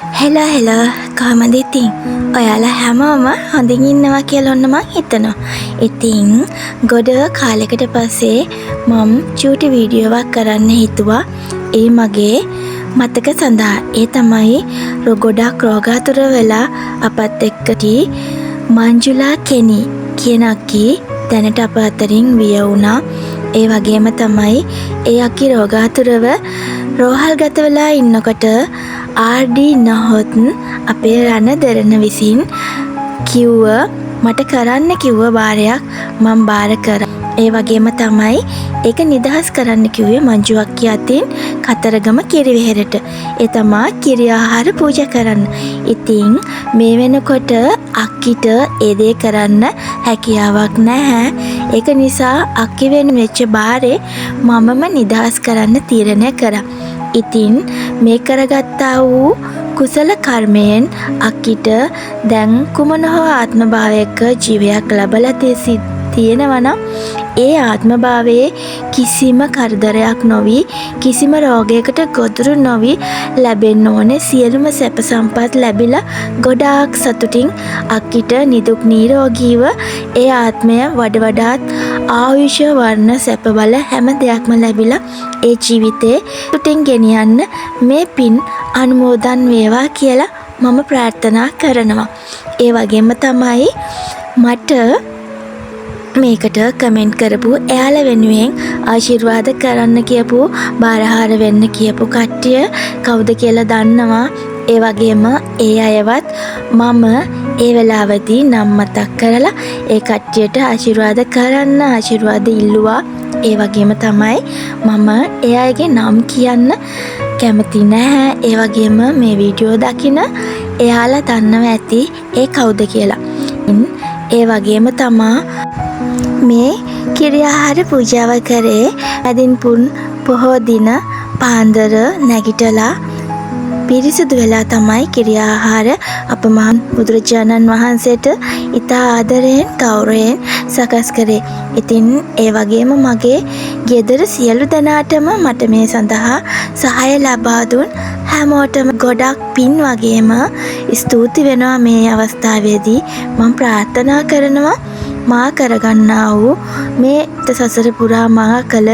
හෙලා කොහමද ඉතින්? ඔයාලා හැමෝම හොඳින් ඉන්නවා කියලා ඔන්න මං හිතනවා. ඉතින් ගොඩ කාලයකට පස්සේ මම චූටි වීඩියෝවක් කරන්න හිතුවා. ඒ මගේ මතක සඳහා. ඒ තමයි ගොඩක් රෝගාතුර වෙලා අපත් එක්කටි මංජුලා කෙනි කියන අක්කී දැනට අප අතරින් විය වුණා. ඒ වගේම තමයි ඒ අක්කී රෝගාතුරව රෝහල් ගත වෙලා ඉන්නකොට ආර්.ඩී. නහොත් අපේ රණදරන විසින් කිව්ව මට කරන්න කිව්ව බාරයක් මම බාර කරා. ඒ වගේම තමයි ඒක නිදහස් කරන්න කිව්වේ මංජු අක්කිය අතින් කතරගම කිරිවෙහෙරට. ඒ තමා කිරි ආහාර පූජා කරන්න. ඉතින් මේ වෙනකොට අක්කිට ඒ දේ කරන්න හැකියාවක් නැහැ. ඒක නිසා අක්කි වෙන වෙච්ච බාරේ මමම නිදහස් කරන්න තීරණය කරා. ඉතින් මේ කරගත්තා වූ කුසල කර්මයෙන් අක්කිට දැන් කුමන හෝ ආත්මභාවයක ජීවයක් ලැබලා තියෙනවා නම් ඒ ආත්මභාවයේ කිසිම කරදරයක් නොවි කිසිම රෝගයකට ගොදුරු නොවි ලැබෙන්න ඕනේ සියලුම සැප සම්පත් ලැබිලා ගොඩාක් සතුටින් අක්කිට නිදුක් නිරෝගීව ඒ ආත්මය වඩාත් ආයුෂ වර්ණ සැප බල හැම දෙයක්ම ලැබිලා ඒ ජීවිතේ සතුටින් ගෙනියන්න මේ පින් අනුමෝදන් වේවා කියලා මම ප්‍රාර්ථනා කරනවා. ඒ වගේම තමයි මට මේකට කමෙන්ට් කරපු එයාලා වෙනුවෙන් ආශිර්වාද කරන්න කියපු බාරහාර වෙන්න කියපු කට්ටිය කවුද කියලා දන්නවා. ඒ වගේම ඒ අයවත් මම ඒ වෙලාවදී නම් මතක් කරලා ඒ කට්ටියට ආශිර්වාද කරන්න ආශිර්වාද ඉල්ලුවා. ඒ වගේම තමයි මම ඒ අයගේ නම් කියන්න කැමති නැහැ. ඒ වගේම මේ වීඩියෝ දකින එයාලා දන්නවා ඇති ඒ කවුද කියලා. ඒ වගේම තමා මේ කිරි ආහාර පූජාව කරේ අදින් පුන් පොහෝ දින පාන්දර නැගිටලා පිරිසිදු වෙලා තමයි කිරි ආහාර අප මහා බුදුරජාණන් වහන්සේට ඉතා ආදරයෙන් ගෞරවයෙන් සකස් කරේ. ඉතින් ඒ වගේම මගේ ගෙදර සියලු දෙනාටම මට මේ සඳහා සහාය ලබා දුන් හැමෝටම ගොඩක් පින් වගේම ස්තුති වෙනවා. මේ අවස්ථාවේදී මම ප්‍රාර්ථනා කරනවා මා කරගන්නා වූ මේ සසර පුරා මා කළ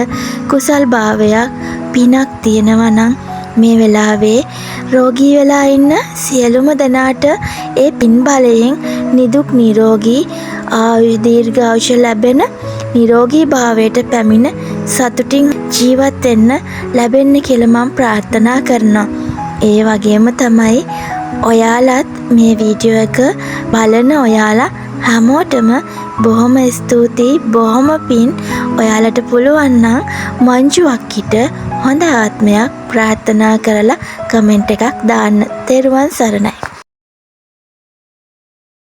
කුසල් භාවයක් පිනක් තියෙනවා නම් මේ වෙලාවේ රෝගී වෙලා ඉන්න සියලුම දෙනාට ඒ පින් බලයෙන් නිදුක් නිරෝගී දීර්ඝායුෂ ලැබෙන නිරෝගී භාවයට පැමිණ සතුටින් ජීවත් වෙන්න ලැබෙන්න කියලා මම ප්‍රාර්ථනා කරනවා. ඒ වගේම තමයි ඔයාලත් මේ වීඩියෝ එක බලන ඔයාලා හැමෝටම බොහොම ස්තුතියි බොහොම පින්. ඔයාලට පුළුවන් නම් මංජු අක්කිට හොඳ ආත්මයක් ප්‍රාර්ථනා කරලා කමෙන්ට් එකක් දාන්න. තෙරුවන් සරණයි.